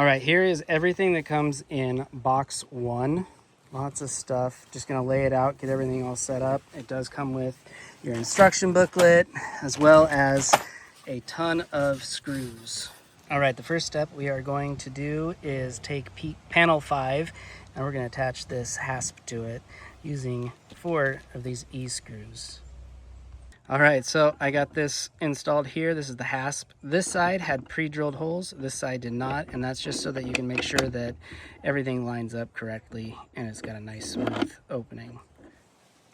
All right, here is everything that comes in box 1. Lots of stuff. Just gonna lay it out, get everything all set up. It does come with your instruction booklet as well as a ton of screws. All right, the first step we are going to do is take panel 5 and we're gonna attach this hasp to it using 4 of these E-screws. All right, so I got this installed here. This is the hasp. This side had pre-drilled holes, this side did not, and that's just so that you can make sure that everything lines up correctly and it's got a nice smooth opening.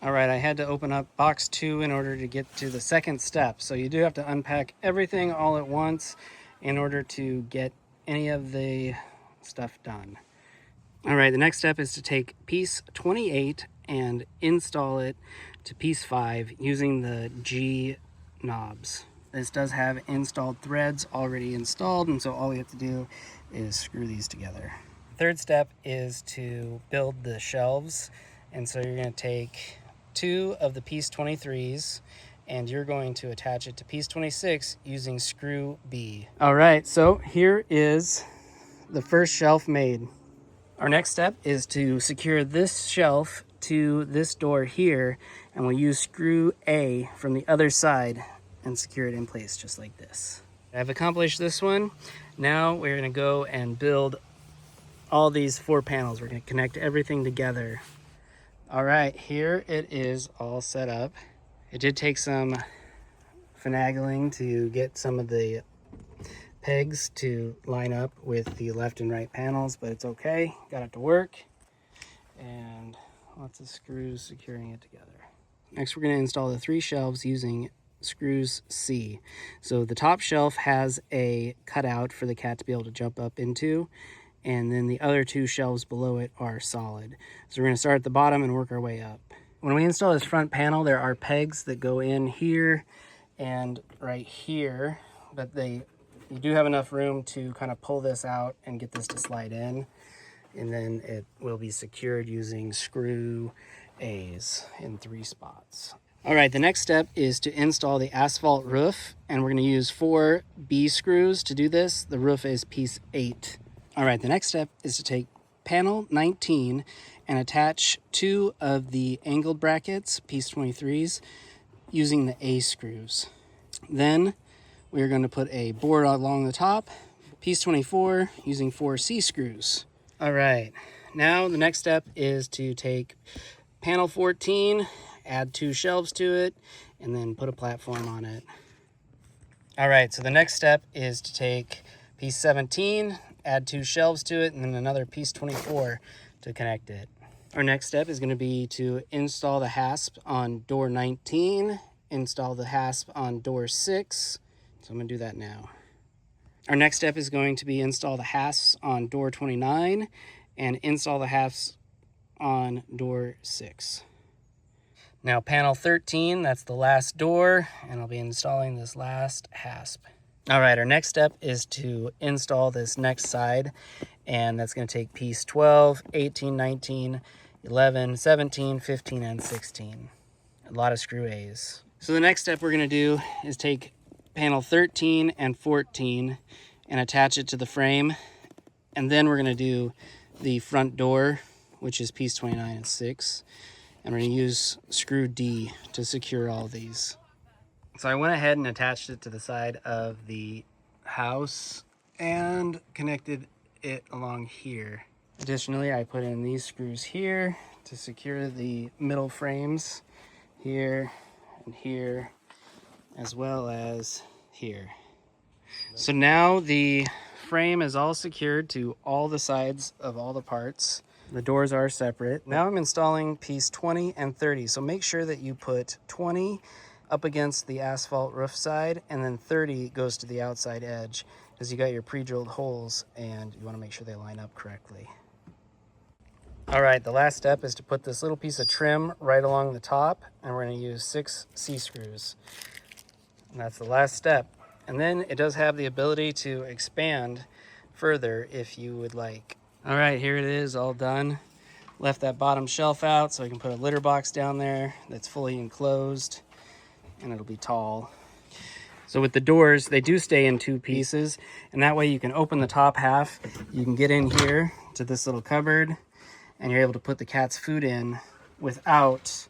All right, I had to open up box 2 in order to get to the second step. So you do have to unpack everything all at once in order to get any of the stuff done. All right, the next step is to take piece 28 and install it to piece 5 using the G knobs. This does have installed threads already installed, and so all we have to do is screw these together. Third step is to build the shelves, and so you're going to take 2 of the piece 23s and you're going to attach it to piece 26 using screw B. All right, so here is the first shelf made. Our next step is to secure this shelf to this door here, and we'll use screw A from the other side and secure it in place just like this. I've accomplished this one. Now we're gonna go and build all these 4 panels. We're gonna connect everything together. All right, here it is all set up. It did take some finagling to get some of the pegs to line up with the left and right panels, but it's okay. Got it to work, and lots of screws securing it together. Next, we're going to install the 3 shelves using screws C. So the top shelf has a cutout for the cat to be able to jump up into, and then the other 2 shelves below it are solid. So we're going to start at the bottom and work our way up. When we install this front panel, there are pegs that go in here and right here, but you do have enough room to kind of pull this out and get this to slide in, and then it will be secured using screw A's in 3 spots. All right, the next step is to install the asphalt roof, and we're going to use 4 B screws to do this. The roof is piece 8. All right, the next step is to take panel 19 and attach 2 of the angled brackets, piece 23s, using the A screws. Then we're going to put a board along the top, piece 24, using 4 C screws. All right, now the next step is to take panel 14, add 2 shelves to it, and then put a platform on it. All right, so the next step is to take piece 17, add 2 shelves to it, and then another piece 24 to connect it. Our next step is going to be to install the hasp on door 19, install the hasp on door 6. So I'm going to do that now. Our next step is going to be install the hasps on door 29 and install the hasps on door 6. Now panel 13, that's the last door, and I'll be installing this last hasp. All right, our next step is to install this next side, and that's going to take piece 12, 18, 19, 11, 17, 15, and 16. A lot of screw A's. So the next step we're going to do is take panel 13 and 14 and attach it to the frame, and then we're going to do the front door, which is piece 29 and 6, and we're going to use screw D to secure all these. So I went ahead and attached it to the side of the house and connected it along here. Additionally, I put in these screws here to secure the middle frames here and here, as well as here. So now the frame is all secured to all the sides of all the parts. The doors are separate. Now I'm installing piece 20 and 30. So make sure that you put 20 up against the asphalt roof side, and then 30 goes to the outside edge, because you got your pre-drilled holes and you want to make sure they line up correctly. All right, the last step is to put this little piece of trim right along the top, and we're going to use 6 C screws. And that's the last step. And then it does have the ability to expand further if you would like. All right, here it is, all done. Left that bottom shelf out so I can put a litter box down there that's fully enclosed, and it'll be tall. So with the doors, they do stay in two pieces, and that way you can open the top half. You can get in here to this little cupboard, and you're able to put the cat's food in without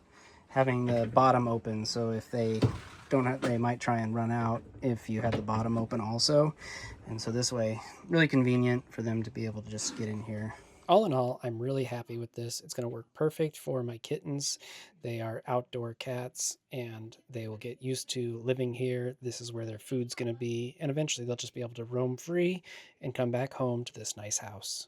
having the bottom open. So if they don't have, they might try and run out if you have the bottom open also. And so this way, really convenient for them to be able to just get in here. All in all, I'm really happy with this. It's going to work perfect for my kittens. They are outdoor cats and they will get used to living here. This is where their food's going to be. And eventually they'll just be able to roam free and come back home to this nice house.